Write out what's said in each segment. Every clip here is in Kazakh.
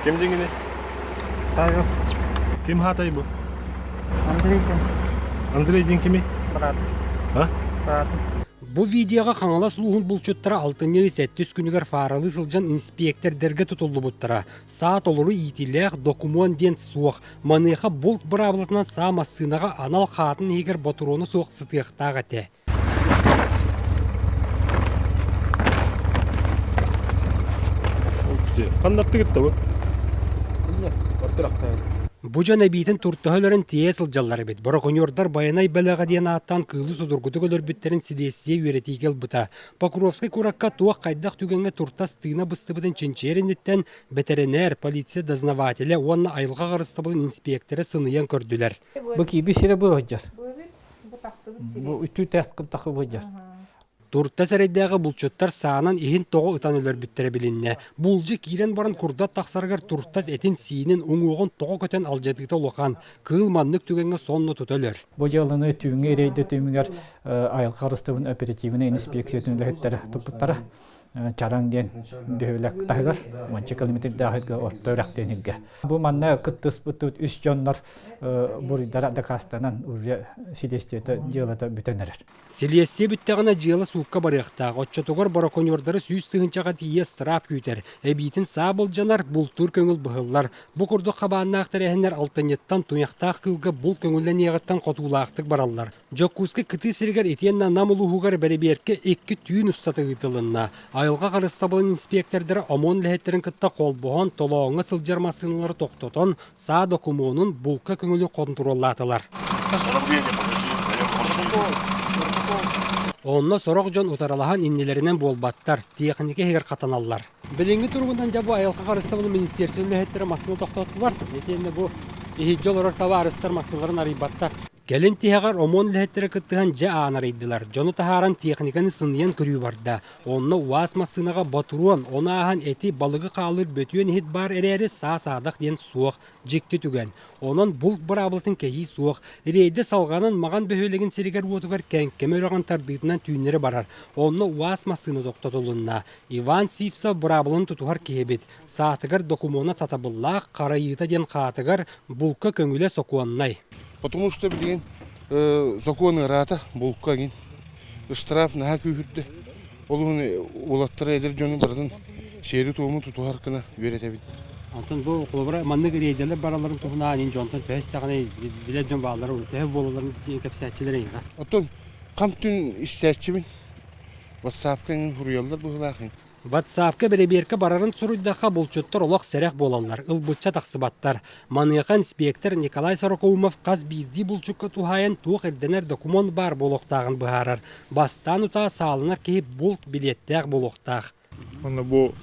Kim dingini? Tayo. Kim hatay bu? Андрей кем? Андрей дин kimi? Брат. Ha? Брат. Бу видеоға қаңала сұлуғын бұлчуттара 6-7 күнігер фаралы сылжан инспектордерге тұтылды бұттара. Саат олыру итилек документ суық. Маныйқа бұлт бұрабылытынан саа массынаға анал қатын егер батуроны суық сытықтағы те. Қандапты кетті bu? Бу жана битин туртахөлөрүн тие сылжаллары бит. Бороконьордар баянай балага диен аттан кылы судургуту көлөрбүттерин сидесие үйретигел бута. Покровский куракка туак кайдак түгенге туртас тыына быстыбытын ченчеринниттен ветеринар, полиция дознавателя, онна айылга карыстыбылын инспекторы сыныян көрдүлөр. Бу кийби сире бу ходжар. Бу үтү тәткын такы ходжар. Турта сәрейдегі бұлчоттар саанан ихин тоғы ұтан өлер бүттері білінне. Бұлжы кирен баран құрдат тақсарғар туртас әтін сиінен оңуғын тоғы көтен алжадықты олуқан. Кыл маннық түгенге сонны тұт өлер. Бу жалыны түйінге рейді түйімігер айыл қарыстығын оперативіне инспекция түнілігеттері тұпыттары. Чаран ден дөйлек тағығар, 10 километр дағыға ортойрақ денігге. Бұл манна күттіс бұттыт үс жонлар бұрыдара дақастанан үрі силестеті делата бүтенерер. Селесте бүттіғана жылы суыққа барықтағы. Отчотығыр бараконьордары сүйіз тығынчаға тие страп күйтер. Әбейтін сабыл жанар бұлтур көңіл бұғылар. Бұл күрді қабанына ақтар әхінер алтынеттан туяқтақ кылға бұл көңілден еғіттан қотулақтық баралар. Жоккузғы кыты сіргер етенна намылуғығар бәріберке екі түйін ұстаты ғытылынна. Айылға қарыстабылын инспектордары омон ләхеттерін кытта қолбуған толоңы сылжармасынлары тоқтотон саа документын бұлқа көңілі контроллатылар. Онна сорок жон утаралахан иннелеринен болбаттар, технике хегер катаналлар. Билинги тургундан жабу айылга карыстабылын министерствен ләхеттері масыны тоқтотулар. Етенде бу ихиджол орор таба арыстар масыларын арыйбаттар. Келин тихагар омон ләхеттері кыттыған жа анарайдылар. Жону тахаран техниканы сыныян көрүү барда. Онна уас масынаға батуруан, она ахан эти балығы қалыр бөтүйен хит бар әрәрі саа-саадақ ден суық, жекті түген. Онын бұлт бұрабылтын кәйі суық. Рейді салғанын маған бөхөлеген серігер отығар кәңкеме өріған тардығытынан түйінері барар. Онна уас масыны тоқтатылынна. Иван Сивса бұрабылын тұтуғар кебет. Саатығар докумона сатабыллақ, қарайыта ден қатығар бұлқа көңіле соқуаннай. Потому что, блин, законы рата, булкагин, штраф на күйірді. Олығын олаттары әдер жоны бардын шері туымы тұтуғарқына өретебін. Антон бұл құлыбыра маннық рейделер бараларын тұғына анин жонтан төстіғаны білет жон бағалары тәйіп болаларын тәпсәтчілер еңға. Антон, қам түн істәтчімін, ватсапқаңын ғұрыялар бұғылақын. Ватсапқа береберке барарын сұруйдақа бұлчоттар олақ сәрәқ болалар, ұлбытча тақсыбаттар. Маныяқа инспектор Николай Сорокоумов қаз бирди бұлчыққа тухайын туық әрденер документ бар болуқтағын бұхарар. Бастан ұта салынар кейіп бұлт билеттәқ болуқтақ. Оны бұл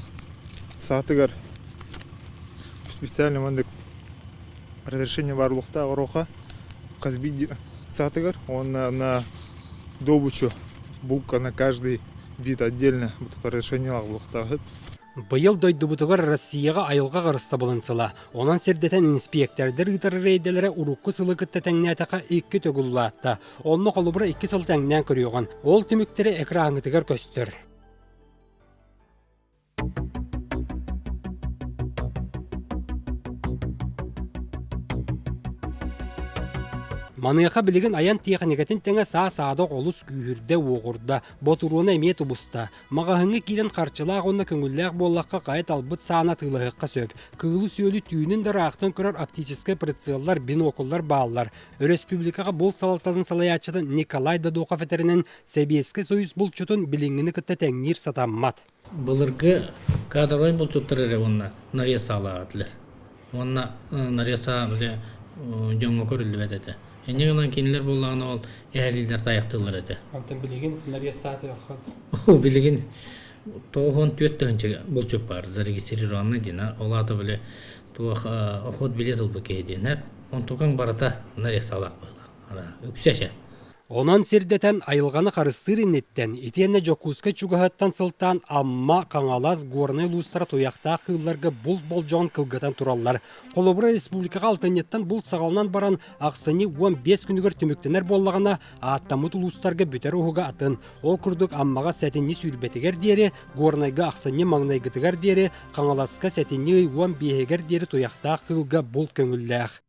сатығар специально мандық разрешение барлықта ұроқа қаз бирди сатығар. Оны на добычу булка на каждый вид отдельно разрешение лағылықтағы. Бұйыл дойды бұтығыр Россияға айылға қарыста болынсыла. Онан сердетен инспектордер ұтары рейделері ұрыққы сылы күтті тәңнәтіға 2 төгілуатта. Онны қолыбыра 2 сыл тәңнән көріоған. Ол түміктері экраңытығыр көстір. Маныяқа білеген аян техникатын тәңі саа-саадық олыс күйірді оғырда, ботуруына әмет ұбыста. Мағағыңы кейден қарчылақ онына көңілләқ боллаққа қайет албыт саана тылығыққа сөп. Кылы сөйлі түйінін дары ақтын көрір оптическай прицеллар, бинокуллар бағалар. Республикаға бұл салаттадың салаячыды Николай Дадоқов әтерінен Сәбескі Союз бұлчытын біліңіні күтті тәңнер сатаммат. Бұлырғы кадрлай бұлчыттыр әрі онына нарияса алағатылар. Онына нарияса жоңғы көрілді бәдеді. Энегенан кинилер боллаган ол эхелилер таяктылар эте. Антон билеген нариясаты яққан. О билеген тоғын төттігінче бұл чөп бар. Зарегистрированный дина. Олады біле охот билет ұлбы кейден. Он тоған барата нариясалақ болды. Үксәші. Онон сирдетен айылғаны қарыстыр иннеттен, етенне жокуска чугахаттан сылтан амма қаңалас горны лустара тояқта қылларға бұл жоғын кылгатан тураллар. Қолыбыра республикаға алтынеттен бұл сағалынан баран ақсыны 15 күнігер түміктенер боллағана аттамыт лустарға бүтер ұғыға атын. Ол күрдік аммаға сәтінні сүйірбетігер дері, горнайға ақсыны маңнайгытығар дері, қаңаласқа сәтінні 15-гер дері тояқта қылға бұл көңілләқ.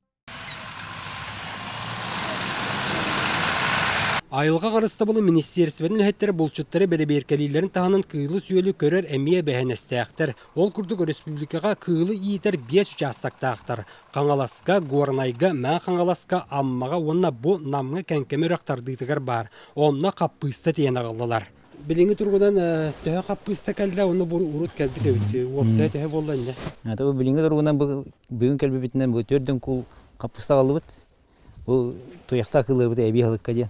Айылға қарысты бұлы министерсібінің әттері бұлчыттары бәрі беркелейлерін тағынан кыйлы сүйелі көрер әмие бәхенестәқтір. Ол күрдік республикаға кыйлы иетер 5 участақтақтыр. Қаңаласқа, горнайға, мән қаңаласқа, аммаға онына бұл намға кәнкемер ақтардығытығар бар. Онына қаппыста тейін ағылдылар. Біліңі тұрғыдан төе қаппыста кәлді, оны бұл ұрут кәлбіт өтті. Опсай төе болды әнде. Біліңі тұрғыдан бүгін кәлбі бітінен бұл төрдің күл қаппыста қалды бұд. Бұл тұяқта қылыр бұд әбей қалыққа ден.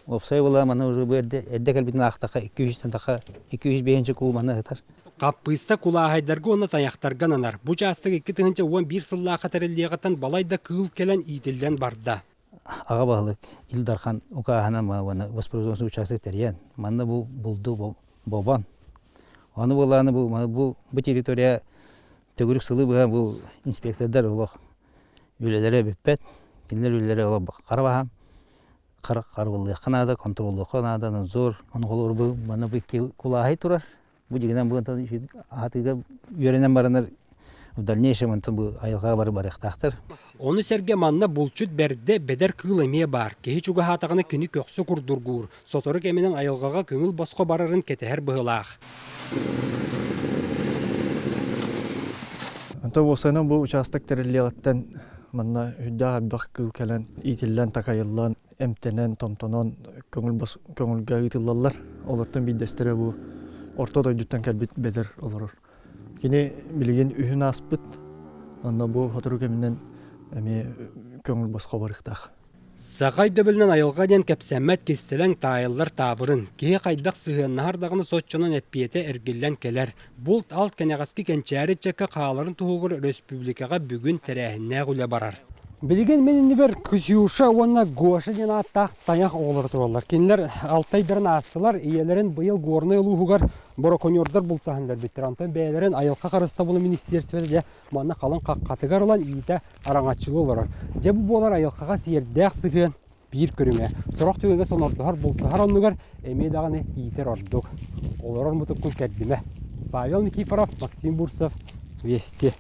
Опсай бола мана уже берде эдде калбитин актака 200 така 205 кул мана хатар. Каппыста кулаагайдарга оны таяқтарға нанар. Бұ жастық 2-11 сылла қатарылдиғаттан балайда кыл келен итілден барды. Аға бағылық Илдархан Укахана мана воспроизводство участок терен. Мана бұл булду бобан. Оны боланы бұл территория төгірік сылы бұл инспектордар олық үлелері беппет. Кинлер үлелері олық қарабағам. Қарғылы қанада, контролды қанада, зор, оны қолыр бұл, мана бұл кулағай тұрар. Бұл жегінен бұғын атыға үйеренен барынар в дальнейшем бұл айылға барықтақтыр. Оны сәрге манна бұлчыт бәрді бәдер кыл әме бар. Кехи чуға хатағаны күні көксі күрдұрғыр. Соторы кәменен айылғаға көңіл басқа барарын кетәр бұғылақ. Anta bolsana bu участок тереллиғаттан манна хүддәға бақ кыл кәлен итіллән такайыллан эмтенен томтонон көңілге ытыллалар. Олардың биддестері bu орто дойдуттан кәлбет бедер олырыр. Кені білген үйін аспыт, анна bu фотору кәмінен әме көңіл басқа барықтақ. Сақай дөбілінен айылға ден кәпсәмәт кестелен тайылар табырын. Кеге қайдақ сығыннағардағыны сотчының әппиеті әргеллен келер. Бұлт алт кәнеғасқы кәнчәрі чәкі қағаларын тұғығыр республикаға бүгін тәрәхінне ғылы барар. Білген менің бір күсіуша онына гошы ден аттақ таяқ олыр тұралар. Кенілер алтайдарын астылар, иелерін бұйыл горны ұлығығар бороконердар бұлтағындар біттір. Антон бәйлерін айылқа қарыста бұлы министерсіпеді де маңна қалын қаққатығар olan иеті араңатшылы олар. Жабы болар айылқаға сейердәқ сығын бір көріңе. Сұрақ төгеге сон ордығар бұлтағар онығар әмейдағыны иетер ордық. Олар ормытық күн кәрдіме. Павел Никифоров, Максим Бурсов, Вести.